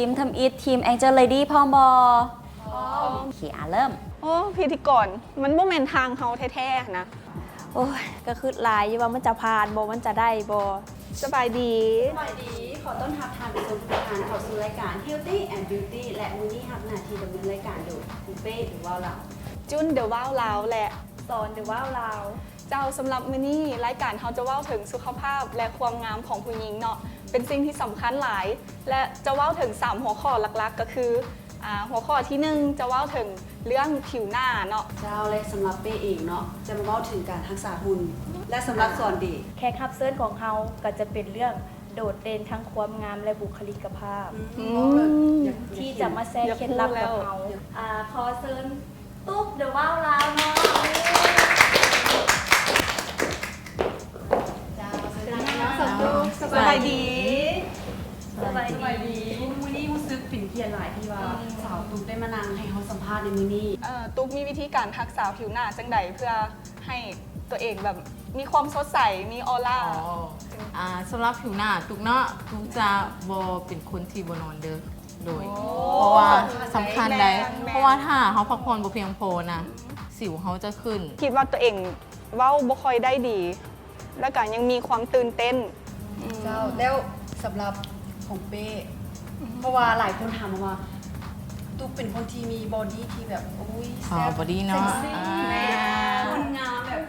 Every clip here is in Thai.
ทีมทำอีททีมแองเจิลเลดี้พร้อมบอโอเคเริ่มโอ้พิธีกรมันบ่แม่นทางเฮาแท้ๆนะโอ้ยก็คือหลายอยู่ว่ามันจะผ่านบ่มันจะได้บ่สบายดี สวัสดีขอต้อนรับทานผู้ชมทุกท่านเข้าสู่รายการ Healthy and Beauty และมื้อนี้รับหน้าที่ดำเนินรายการโดยคุณเป้หรือว่าเราจุนเดอะว้าวลาวและ สอนหรือว่าเราเจ้าสำหรับมื้อนี้รายการเฮาจะเว้าถึงสุขภาพและความงามของผู้หญิงเนาะเป็นสิ่งที่สำคัญหลาย และจะเว้าถึง3หัวข้อหลักๆก็คือหัวข้อที่1จะเว้าถึงเรื่องผิวหน้าเนาะเจ้าและสำหรับเป้เองเนาะจะมาเว้าถึงการรักษาหุ่นและสำหรับสอนดีแค่คับเซิร์นของเฮาก็จะเป็นเรื่องโดดเด่นทั้งความงามและบุคลิกภาพที่จะมาแชร์เคล็ดลับกับเฮาขอเซิร์นตุ๊กเดอะว้าวลาวเนาะสบายดีสบายดีมื้อนี้รู้สึกเป็นเกียรติหลายที่ว่าสาวตุ๊กได้มานั่งให้เฮาสัมภาษณ์ในมื้อนี้ตุ๊กมีวิธีการรักษาผิวหน้าจังใดเพื่อให้ตัวเองแบบมีความสดใสมีออร่าสำหรับผิวหน้าตุ๊กเนาะตุ๊กจะบ่เป็นคนที่บ่นอนเด้อโดยเพราะว่าสำคัญได้เพราะว่าถ้าเขาพักผ่อนบ่เพียงพอนะสิวเขาจะขึ้นคิดว่าตัวเองเว้าบ่ค่อยได้ดีแล้วก็ยังมีความตื่นเต้นเจ้าแล้วสำหรับของเป้เพราะว่าหลายคนถามมาว่าตุ๊กเป็นคนที่มีบอดี้ที่แบบโอ้ยแซ่บบ อดี้เนาะคนงามแบบ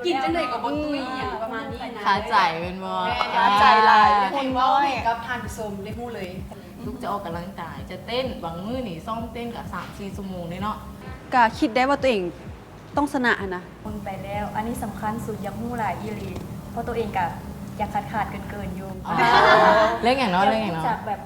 กินจังได๋กับบนตุ้ยอย่างประมาณนี้นะขาใจเป็นบ่ขาใจหลายคนน้อยกับทานผสมได้ฮู้เลยตุ๊กจะออกกำลังกายจะเต้นบางมื้อนี่ซ้อมเต้นกับ 3-4 ชั่วโมงเลยเนาะก็คิดได้ว่าตัวเองต้องชนะนะคนไปแล้วอันนี้สำคัญสุดอยากฮู้หลายอีหลีเพราะตัวเองก็อยากขาดเกินอยู่เรื่องอย่างเนาะเรื่องอย่างเนาะจากแบบ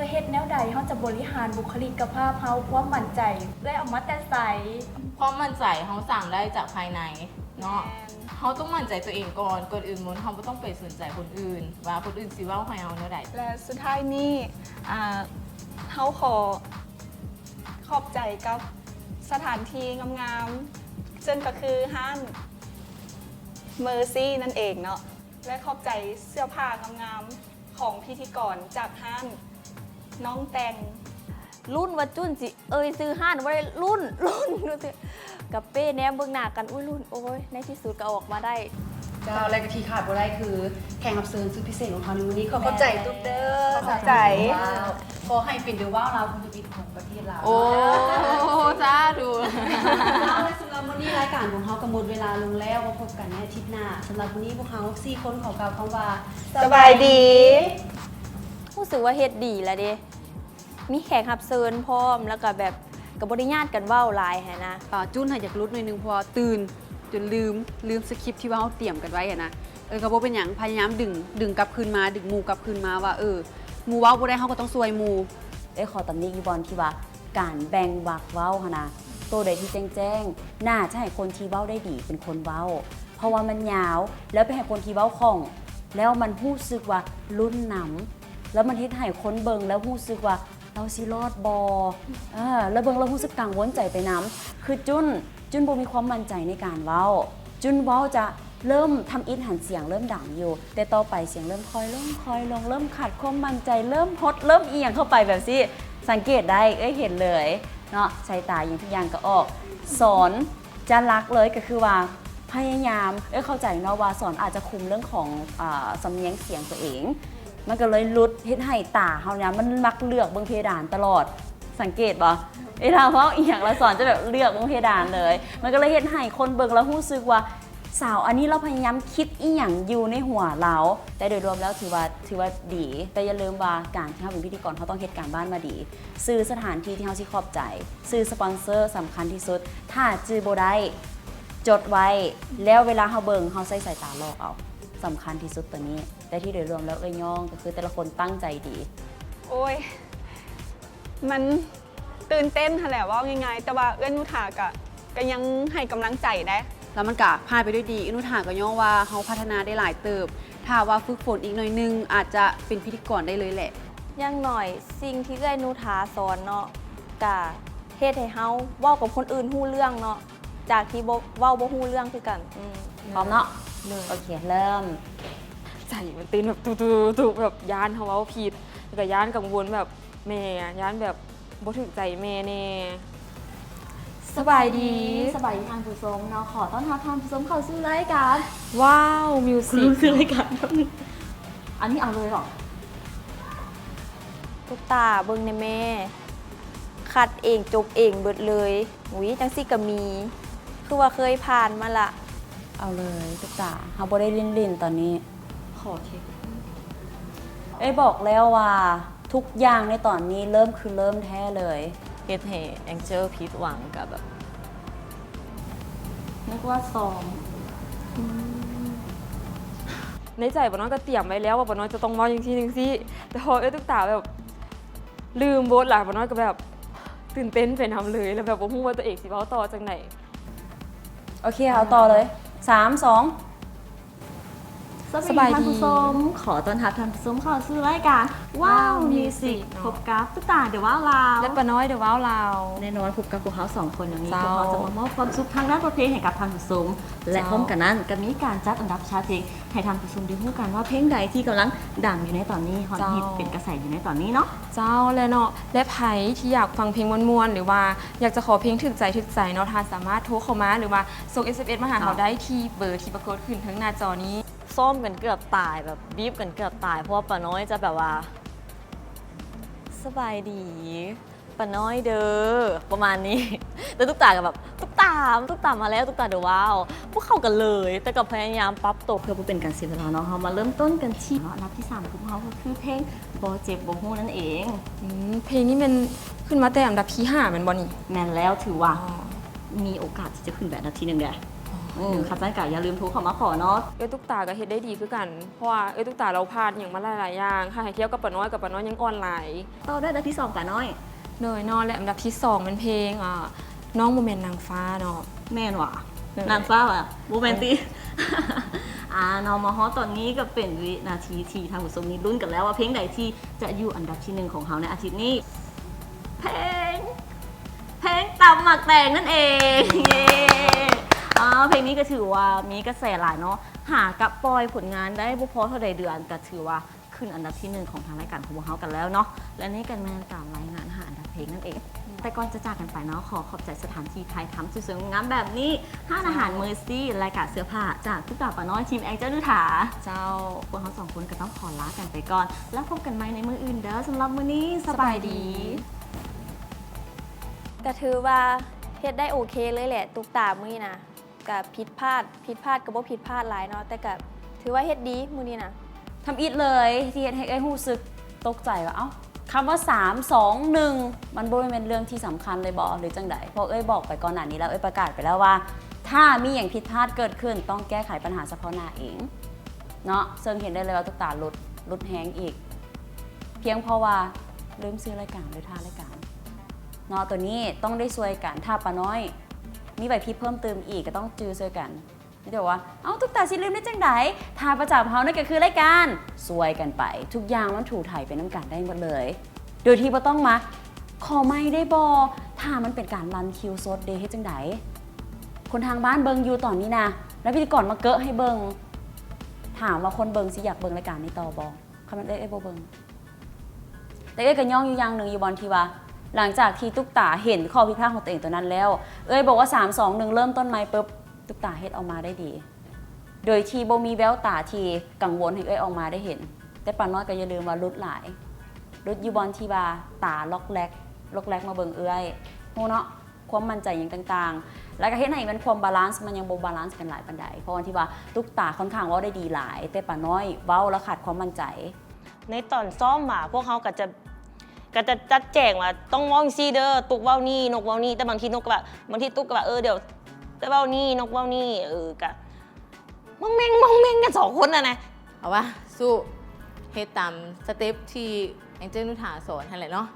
เฮ็ดแนวใดเขาจะบริหารบุคลิกภาพเขาความมั่นใจได้ออกมาแต่ใสความมั่นใจเขาสั่งได้จากภายในเนาะเขาต้องมั่นใจตัวเองก่อนอื่นมันเขาไม่ต้องไปสนใจคนอื่นว่าคนอื่นสิว่าใครเอาแนวใดและสุดท้ายนี้เขาขอบใจกับสถานที่งามๆซึ่งก็คือห้างเมอร์ซี่นั่นเองเนาะและขอบใจเสื้อผ้างามๆของพิธีกรจากห้างน้องแตงรุ่นวัดจุนสิซื้อห้านว่ารุ่นดูสิกับเป้แนมเบื้องหน้ากันอุ้ยรุ่นโอ้ยในที่สุดก็ออกมาได้เจ้าอะไรก็ที่ขาดบ่ได้คือแข่งรับเชิญสุดพิเศษของเขาในวันนี้ขอเข้าใจตุ๊กเด้อเข้าใจขอให้เป็นเดอะว้าวเราคุณจะบินของประเทศเราโอ้จ้าดูสำหรับวันนี้รายการของเขากำหนดเวลาลงแล้วมาพบกันในอาทิตย์หน้าสำหรับวันนี้พวกเขา4 คนขอกล่าวคำว่าสบายดีรู้สึกว่าเฮ็ดดีแล้วเด้มีแขกรับเชิญพร้อมแล้วก็แบบกับบริญาตกันเว้าหลายแฮะนะจุ้นให้อยากรุดหน่อยนึงพอตื่นจนลืมสคริปต์ที่ว่าเขาเตรียมกันไว้นะก็บ่เป็นหยังพยายามดึงกลับคืนมาดึงหมู่กลับคืนมาว่าหมู่เว้าบ่ได้เฮาก็ต้องซวยหมู่ได้ขอตำหนิอีบอลที่ว่าการแบ่งวรรคเว้าหั่นนะตัวใดที่แจ้งน่าจะให้คนที่เว้าได้ดีเป็นคนเว้าเพราะว่ามันยาวแล้วไปให้คนที่เว้าคล่องแล้วมันรู้สึกว่าลุ้นหนำแล้วมันเฮ็ดให้คนเบิ่งแล้วรู้สึกว่าเราสิรอดบ่แล้วเบิ่งเรารู้สึกกังวลใจไปน้ำคือจุนบ่มีความมั่นใจในการเว้าจุนเว้าจะเริ่มทำอินหันเสียงเริ่มดังอยู่แต่ต่อไปเสียงเริ่มคอยลงเริ่มขาดความมั่นใจเริ่มฮดเริ่มเอียงเข้าไปแบบสิสังเกตได้เห็นเลยเนาะสายตาอย่างทุกอย่างก็ออกสอนจะรักเลยก็คือว่าพยายามเข้าใจเนาะว่าสอนอาจจะคุมเรื่องของสำเนียงเสียงตัวเองมันก็เลยลุดเฮ็ดให้ตาเฮาเนี่ยมันมักเลือกเบิ่งเพดานตลอดสังเกตบ่ถ้าเว้าอีหยังแล้วสอนจะแบบเลือกเบิ่งเพดานเลยมันก็เลยเฮ็ดให้คนเบิ่งแล้วรู้สึกว่าสาวอันนี้เราพยายามคิดอีหยังอยู่ในหัวเราแต่โดยรวมแล้วถือว่าดีแต่อย่าลืมว่าการที่เฮาเป็นพิธีกรเฮาต้องเฮ็ดการบ้านมาดีซื้อสถานที่ที่เฮาสิขอบใจซื้อสปอนเซอร์สำคัญที่สุดถ้าจื้อบ่ได้จดไว้แล้วเวลาเฮาเบิ่งเฮาใส่สายตาลอกเอาสำคัญที่สุดตัวนี้แต่ที่โดยรวมแล้วย่องก็คือแต่ละคนตั้งใจดีโอ้ยมันตื่นเต้นแหละว่าง่ายๆแต่ว่านุธาก็ยังให้กำลังใจได้แล้วมันก็ผ่านไปด้วยดีนุธาก็ย่องว่าเขาพัฒนาได้หลายเติบถ้าว่าฝึกฝนอีกหน่อยนึงอาจจะเป็นพิธีกรได้เลยแหละอย่างหน่อยสิ่งที่นุธาสอนเนาะกะเฮ็ดให้เฮาเว้ากับคนอื่นฮู้เรื่องเนาะจากที่เว้าบ่ฮู้เรื่องคือกันพร้อมเนาะโอเคเริ่มใจมันเต้นแบบตุแบบย่านเขาเว้าผิดแล้วก็ย่านกังวลแบบ แม่ย้านแบบบ่ถึกใจแม่แน่ สบายดีทางผู้ชมเนาะขอต้อนรับทางผู้ชมเข้าสู่รายการ ว้าวมิวสิก คือรายการอันนี้เอาเลยเหรอ ตุ๊กตาเบิ่งในแม่ คัดเองจบเองเบิดเลยอุ้ยจังซี่ก็มี คือว่าเคยผ่านมาละ เอาเลยตุ๊กตาเฮาบ่ได้ลิ้นๆตอนนี้ ขอเค้กบอกแล้วว่าทุกอย่างในตอนนี้เริ่มแท้เลย เฮ็ดให้แองเจิลผิดหวังกับแบบ นึกว่าซ้อม ในใจบ่น้อยก็เตรียมไว้แล้วว่าบ่น้อยจะต้องเว้าจังซี่แต่พอตุ๊กตาแบบลืมบทล่ะบ่น้อยก็แบบตื่นเต้นไปนำเลยแล้วแบบบ่ฮู้ว่าตัวเองสิเว้าต่อจังได๋ โอเคเอาต่อเลย 3 2 สบายดี ท่านผู้ชมขอต้อนรับท่านผู้ชมเข้าสู่รายการว้าวมิวสิกพบกับตุ๊กตาเดี๋ยวว้าวลาว และบ่น้อยเดี๋ยวว้าวลาว แน่นอนพบกับพวกเขาสองคนอย่างนี้พ เจ้า วกเขาจะมามอบความสุขทางด้านประเพณีให้กับท่านผู้ชมและพร้อมกันนั้นก็มีการจัดอันดับชาร์ตเพลงให้ท่านผู้ชมได้รู้กันว่าเพลงใดที่กำลังดังอยู่ในตอนนี้ฮอตฮิตเป็นกระแสอยู่ในตอนนี้เนาะ เจ้าและเนาะและไผที่อยากฟังเพลงม่วนๆหรือว่าอยากจะขอเพลงถึกใจเนาะทานสามารถโทรเข้ามาหรือว่าส่ง SMS มาหาเราได้ที่เบอร์ที่ปรากฏขึ้นทั้งหน้าจอนี้ ซ่อมกันเกือบตายแบบบีบกันเกือบตายเพราะว่าป้าน้อยจะแบบว่า สบายดีป้าน้อยเด้อประมาณนี้ แต่ตุ๊กตากับแบบตุ๊กตามาแล้วตุ๊กตาเดี๋ยวว้าวพวกเข้ากันเลย แต่กับพยายามปรับตัว เพื่อบ่เป็นการเสียเวลาเนาะเรามาเริ่มต้นกันที่อันดับที่3ของเขาก็คือเพลงบ่เจ็บบ่ฮู้นั่นเอง เพลงนี้มันขึ้นมาแต่อันดับที่5แมันบ่นี่ แม่นแล้วถือว่ามีโอกาสที่จะขึ้นแบบอันดับที่1ได้ครับท่านกะอย่าลืมโทรเข้ามาขอเนาะ ตุ๊กตาก็เฮ็ดได้ดีคือกันเพราะว่าตุ๊กตาเราพลาดอย่างมาหลายๆอย่างค่ะให้เที่ยวกับป้าน้อยยังอ่อนไหล ต่อได้อันดับที่2ป่าน้อย เนยเนอนและอันดับที่2เป็นเพลงน้องโมเมนต์นางฟ้าเนาะ แม่นว่ะ เลย นางฟ้าว่ะโมเมนตี้ นอมาฮอตอนนี้ก็เป็นวินาทีที่ทางผู้ชมนี้ลุ้นกันแล้วว่าเพลงใดที่จะอยู่อันดับที่1ของเขาในอาทิตย์นี้ เพลงตำหมักแตงนั่นเองเย้เพลงนี้ก็ถือว่ามีกระแสหลายเนาะหากับปล่อยผลงานได้บุพอเท่าใดเดือนก็ถือว่าขึ้นอันดับที่1ของทางรายการของพวกเขากันแล้วเนาะและนี่กันแม่การรายงานหาอันดับเพลงนั่นเอง แต่ก่อนจะจากกันไปเนาะขอขอบใจสถานที่ไทยทำสวยๆงามแบบนี้ห้านอาหารเมอร์ซี่รายการเสื้อผ้าจากทุกตาป่าน้อยทีมแองเจิลดูถา เจ้า พวกเขาสองคนก็ต้องขอลากันไปก่อน แล้วพบกันใหม่ในมื้ออื่นเด้อสำหรับมื้อนี้สบายดี ก็ถือว่าเฮ็ดได้โอเคเลยแหละตุ๊กตามื้อนี้นะก็ผิดพลาดก็บ่ผิดพลาดหลายเนาะแต่ก็ถือว่าเฮ็ดดีมื้อนี้นะ ทำอิดเลยที่เฮ็ดให้ไอ้รู้สึกตกใจว่าเอ้าคำว่า 3 2 1 มันบ่เป็นเรื่องที่สำคัญเลยบอกหรือจังใดเพราะบอกไปก่อนหน้านี้แล้วประกาศไปแล้วว่า ถ้ามีอย่างผิดพลาดเกิดขึ้นต้องแก้ไขปัญหาเฉพาะหน้าเองเนาะซึ่งเห็นได้เลยว่าตุ๊กตาลดแฮงอีก เพียงเพราะว่าลืมซื้อรายการหรือท่ารายการเนาะตัวนี้ต้องได้ช่วยกันถ้าป้าน้อย มีใบพริบเพิ่มเติมอีกก็ต้องจื้อช่วยกันไม่ได้บอกว่าเอ้าตุ๊กตาสิลืมได้จังไดทาประจำเฮานั่นก็คือรายการซวยกันไป ทุกอย่างมันถูถ่ายเป็นน้ำกันได้หมดเลย โดยที่บ่ต้องมาขอไม่ได้บอถ้ามันเป็นการรันคิวสดเดย์เฮ็ดจังไดคนทางบ้านเบิงอยู่ตอนนี้นะแล้วพิธีกรมาเกอะให้เบิงถามว่าคนเบิงสิอยากเบิงรายการนี้ต่อบอคำนั้นบ่เบิงแต่ก็ย่องอยู่อย่างหนึ่งอยู่บอลที่ว่าหลังจากที่ตุ๊กตาเห็นข้อพิพาทของตัวเองตัวนั้นแล้วบอกว่า3 2 1เริ่มต้นใหม่ปุ๊บตุ๊กตาเฮ็ดออกมาได้ดี โดยที่บ่มีแววตาที่กังวลให้ออกมาได้เห็น แต่ป้าน้อยก็อย่าลืมว่ารุดหลายรุดอยู่บอลที่ว่าตาล็อกแลกมาเบิ่งโหเนาะความมั่นใจอย่างต่างๆ แล้วก็เฮ็ดให้มันความบาลานซ์มันยังบ่บาลานซ์กันหลายปานใดเพราะว่าที่ว่าตุ๊กตาค่อนข้างเว้าได้ดีหลาย แต่ป้าน้อยเว้าแล้วขาดความมั่นใจ ในตอนซ่อมพวกเขาก็จะจัดแจงว่าต้องเว้าซี่เด้อตุกเว้านี่นกเว้านี่แต่บางทีนกก็แบบบางทีตุกก็แบบเดี๋ยวแต่เว้านี่นกเว้านี่กะมองเมงกัน2คนนะ เอาวะสู้เฮ็ดตามสเต็ปที่แองเจิลนุถาสอนนั่นแหละเนาะ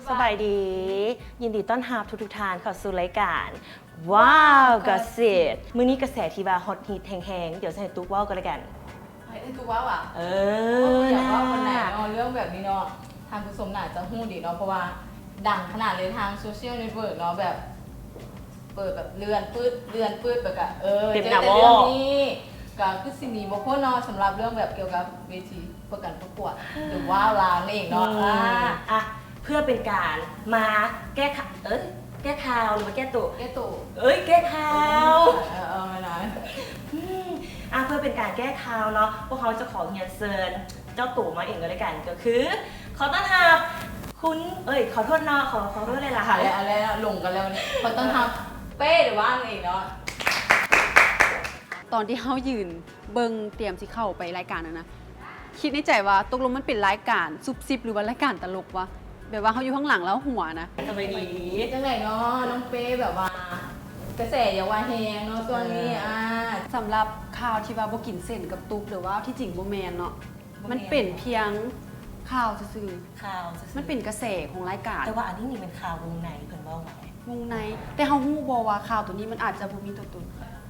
สบายดี ยินดีต้อนรับทุกท่านเข้าสู่รายการว้าวกระเสดมื้อนี้กระแสที่ว่าฮอตฮิตแห้งๆเดี๋ยวจะให้ตุ๊กเว้ากันแล้วกัน ไอ้ตุ๊กว่าว่ะ นะ อยากว่าคนไหนเนาะเรื่องแบบนี้เนาะทางผู้ชมน่าจะฮู้ดีเนาะเพราะว่าดังขนาดเลยทางโซเชียลเน็ตเวิร์กเนาะแบบ เปิดแบบเลื่อนปืดแบบอะเจอแต่เรื่องนี้ก็คือสิ่งนี้บ่พ้นเนาะสำหรับเรื่องแบบเกี่ยวกับเวทีเปิ ประกันประกวดหรือว่าร้านเองเนาะ อ่ะเพื่อเป็นการมาแก้ข่าวแก้ข่าวหรือมาแก้ตัว แก้ตัว แก้ข่าว ไม่นะ เพื่อเป็นการแก้ข่าวเนาะพวกเขาจะขอเรียนเชิญเจ้าตู่มาเองก็แล้วกันก็คือ ขอต้อนรับคุณขอโทษเนาะขอโทษเลยล่ะ ค่ะอะไรลงกันแล้วนี่เขาต้องทำเป้หรือว่าเองเนาะ ตอนที่เขายืนเบิงเตรียมสิเข้าไปรายการนะคิดในใจว่าตกลงมันเป็นรายการซุบซิบหรือว่ารายการตลกวะแบบว่าเขาอยู่ข้างหลังแล้วหัวนะ สบายดี จังไหนเนาะน้องเป้แบบว่ากระแสอย่าว่าแฮงเนาะตัวนี้สำหรับข่าวที่ว่าบ่กินเส้นกับตุ๊กหรือว่าที่จริงบ่แมนเนาะมันเป็นเพียงข่าวซื่อ ข่าว ๆมันเป็นกระแสของรายการ แต่ว่าอันนี้นี่เป็นข่าววงในเพิ่นว่าไง วงในแต่เขาฮู้บ่ว่าข่าวตัวนี้มันอาจจะบ่มีตัวตน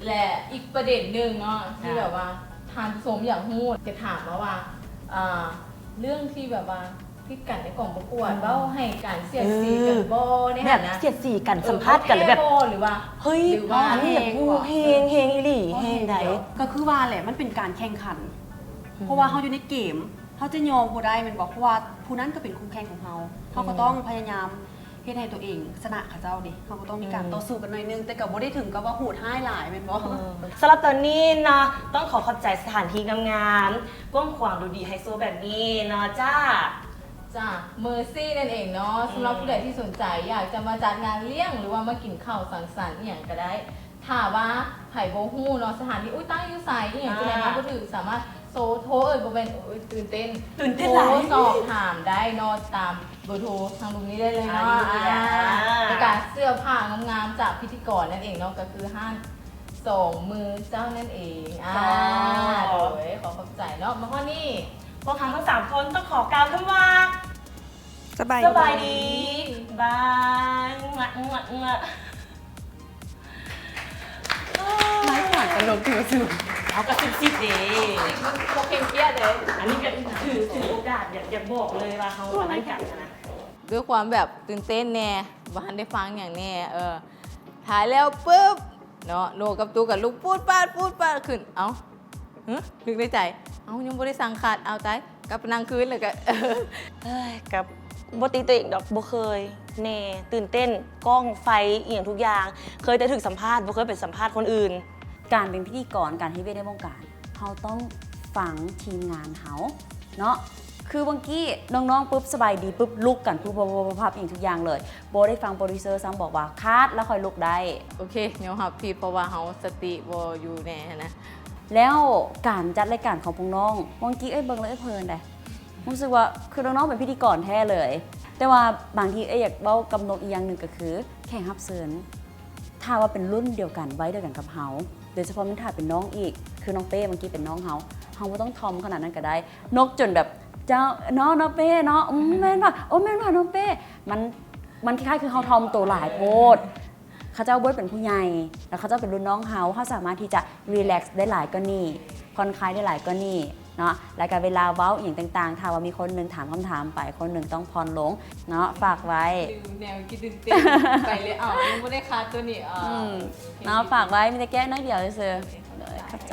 และอีกประเด็นหนึ่งเนาะที่แบบว่าทานสมอย่างหูดจะถามว่าเรื่องที่แบบว่าพิกันในกล่องประกวดเบ้าให้การเสียดสีกันบ่เนี่ย แบบ นะ เสียดสีกันสัมภาษณ์กันแล้วแบบ หรือว่า เฮ้ย หรือว่า อันนี้แบบผู้เฮงอีหลีเฮงใด ก็คือว่าแหละมันเป็นการแข่งขัน เพราะว่าเขาอยู่ในเกมเขาจะยอมบ่ได้แมันบอกเพราะว่าผู้นั้นก็เป็นคู่แข่งของเขาเขาก็ต้องพยายามเฮ็ดให้ตัวเองชนะเขาเจ้าดิเขาก็ต้องมีการต่อสู้กันหน่อยนึงแต่ก็บ่ได้ถึงกับว่าโหดห้ายหลายแม่นบ่ สำหรับตอนนี้เนาะต้องขอขอบใจสถานที่งามๆกว้างขวางดูดีไฮโซแบบนี้เนาะจ้า จ้าเมอร์ซี่นั่นเองเนาะสำหรับผู้ใดที่สนใจอยากจะมาจัดงานเลี้ยงหรือว่ามากินข้าวสังสรรค์อหย่างก็ได้ถ้าว่าไผ่โบฮู้เนาะสถานที่ตั้งอยู่ไสอหย่างจะได้มาก็ถือสามารถโทรบ่เป็นตื่นเต้น หลาย โทรสอบถามได้เนาะตามเบอร์โทรทางตรงนี้ได้เลยเนาะในการเสื้อผ้างามๆจากพิธีกรนั่นเองเนาะก็คือห้างสองมือเจ้านั่นเองโดยขอขอบใจเนาะมาข้อนี้ พวกเขาทั้ง3คนต้องขอกล่าวคำว่า สบาย สบายดีบายงะ รายการตลกที่ว่าสนุก เอากระซิบเด้ มันโคเคนเกียดเลย อันนี้ก็ถือโอกาสอยากบอกเลยว่าเขาอันนั้นกันนะ ด้วยความแบบตื่นเต้นแน่บ้านได้ฟังอย่างแน่ถ่ายแล้วปุ๊บเนาะโนกับตูกับลูกพูดปาดขึ้นเอ้านึกในใจเอ้ายังไม่ได้สั่งขาดเอาใจกลับไปนั่งคืนเลยก็ กับบ่ตีตัวเองดอกบ่เคยแน่ตื่นเต้นกล้องไฟเอียงทุกอย่าง เคยแต่ถึงสัมภาษณ์บ่เคยเป็นสัมภาษณ์คนอื่น การเป็นพิธีกรการที่เวทในวงการเขาต้องฟังทีมงานเขาเนาะคือบางกี้น้องๆปุ๊บสบายดีปุ๊บลุกกันปุ๊บพับอย่างทุกอย่างเลยโบได้ฟังโปรดิวเซอร์ซ้ำบอกว่าคัดแล้วค่อยลุกได้ โอเคเดี๋ยวครับพี่เพราะว่าเขาสติบอยู่แน่นะ แล้วการจัดรายการของพวกน้องบางกี้เบิ่งแล้วเพลินได้รู้สึกว่าคือน้องๆเป็นพิธีกรแท้เลย แต่ว่าบางทีอยากเบ้ากำหนดอีกอย่างหนึ่งก็คือแข่งรับเชิญถ้าว่าเป็นรุ่นเดียวกันไว้เดียวกันกับเฮาโดยเฉพาะมันถ่ายเป็นน้องอีกคือน้องเป้เมื่อกี้เป็นน้องเฮาไม่ต้องทอมขนาดนั้นก็ได้นกจนแบบเจ้าน้องเป้เนาะแม่นว่ะโอ้แม่นว่ะน้องเป้มันคล้ายๆคือเฮาทอมตัวหลายโพดเขาเจ้าเบิร์ดเป็นผู้ใหญ่แล้วเขาเจ้าเป็นรุ่นน้องเฮาเขาสามารถที่จะรีแลกซ์ได้หลายก็นี่ผ่อนคลายได้หลายก็นี่เนาะแล้วก็เวลาเว้าอย่างต่างๆถ้าว่ามีคนหนึ่งถามคำถามไปคนหนึ่งต้องผ่อนลงเนาะฝากไว้ ลืมแนวคิดตื่นเต้นไปเลยยังไม่ได้คัดตัวนี้เนาะฝากไว้มีแต่แก้น้อยเดียวเฉยๆเข้าใจ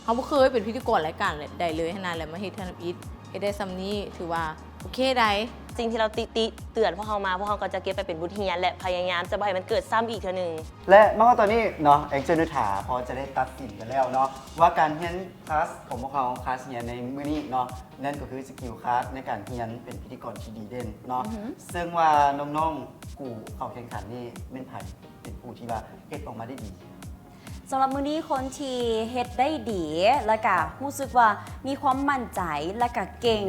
เขาบ่เคยเป็นพิธีกรรายการใดเลยขนาดแล้วมาเฮ็ดทันอีทเฮ็ดได้ซ้ำนี้ถือว่าโอเคได้ สิ่งที่เราติเตือนพวกเขามาพวกเขาก็จะเก็บไปเป็นบทเรียนและพยายามจะบ่ให้มันเกิดซ้ำอีกเทื่อหนึง และเมื่อตอนนี้เนาะเอ็กเจนถาพอจะได้ตัดสินกันแล้วเนาะว่าการเรียนคลาสของพวกเขาคลาสเรียนในมื้อนี้เนาะนั่นก็คือสกิลคลาสในการเรียนเป็นพิธีกรที่ดีเด่นเนาะซึ่งว่าน้องๆกูเข้าแข่งขันนี่เป็นไผเป็นผู้ที่ว่าเฮ็ดออกมาได้ดี สำหรับมื้อนี้คนที่เฮ็ดได้ดีและก็รู้สึกว่ามีความมั่นใจและก็เก่ง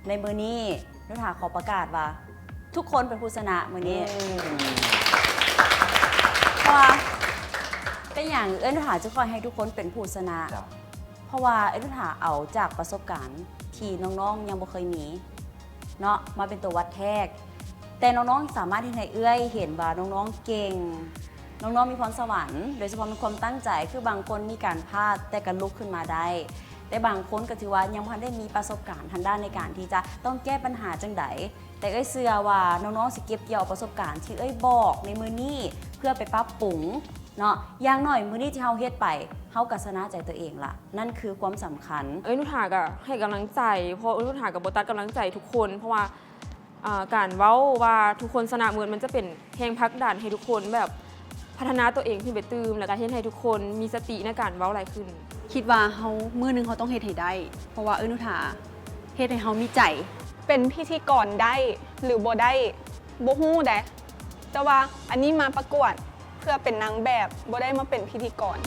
ในมื้อนี้นุชาขอประกาศว่า ทุกคนเป็นผู้ชนะมื้อนี้เพราะว่าเป็นอย่างนุชาจะคอยให้ทุกคนเป็นผู้ชนะ เพราะว่านุชาเอาจากประสบการณ์ที่น้องๆยังบ่เคยมีเนาะมาเป็นตัววัดแทกแต่น้องๆสามารถที่ให้เอื้อยเห็นว่าน้องๆเก่งน้องๆมีพรสวรรค์โดยเฉพาะมีความตั้งใจคือบางคนมีการพลาดแต่ก็ลุกขึ้นมาได้แต่บางคนก็ถือว่ายังพอได้มีประสบการณ์ทางด้านในการที่จะต้องแก้ปัญหาจังใดแต่เชื่อว่าน้องๆสิเก็บเกี่ยวประสบการณ์ที่บอกในมือนี้เพื่อไปปรับปรุง เนาะอย่างน้อยมื้อนี้ที่เฮาเฮ็ดไปเฮาก็ชนะใจตัวเองละนั่นคือความสำคัญ นุชาก็ให้กำลังใจเพราะนุชากับโบตัสกำลังใจทุกคน เพราะว่าการเว้าว่าทุกคนสนะเหมือนมันจะเป็นแรงผลักดันให้ทุกคนแบบพัฒนาตัวเองขึ้นไปตื่มแล้วก็เฮ็ดให้ทุกคนมีสติในการเว้าหลายขึ้น คิดว่าเฮามื้อหนึงเขาต้องเฮ็ดให้ได้ เพราะว่านุชาเฮ็ดให้เฮามีใจ เป็นพิธีกรได้หรือบ่ได้บ่ฮู้เด้แต่ว่าอันนี้มาประกวดเพื่อเป็นนางแบบบ่ได้มาเป็นพิธีกร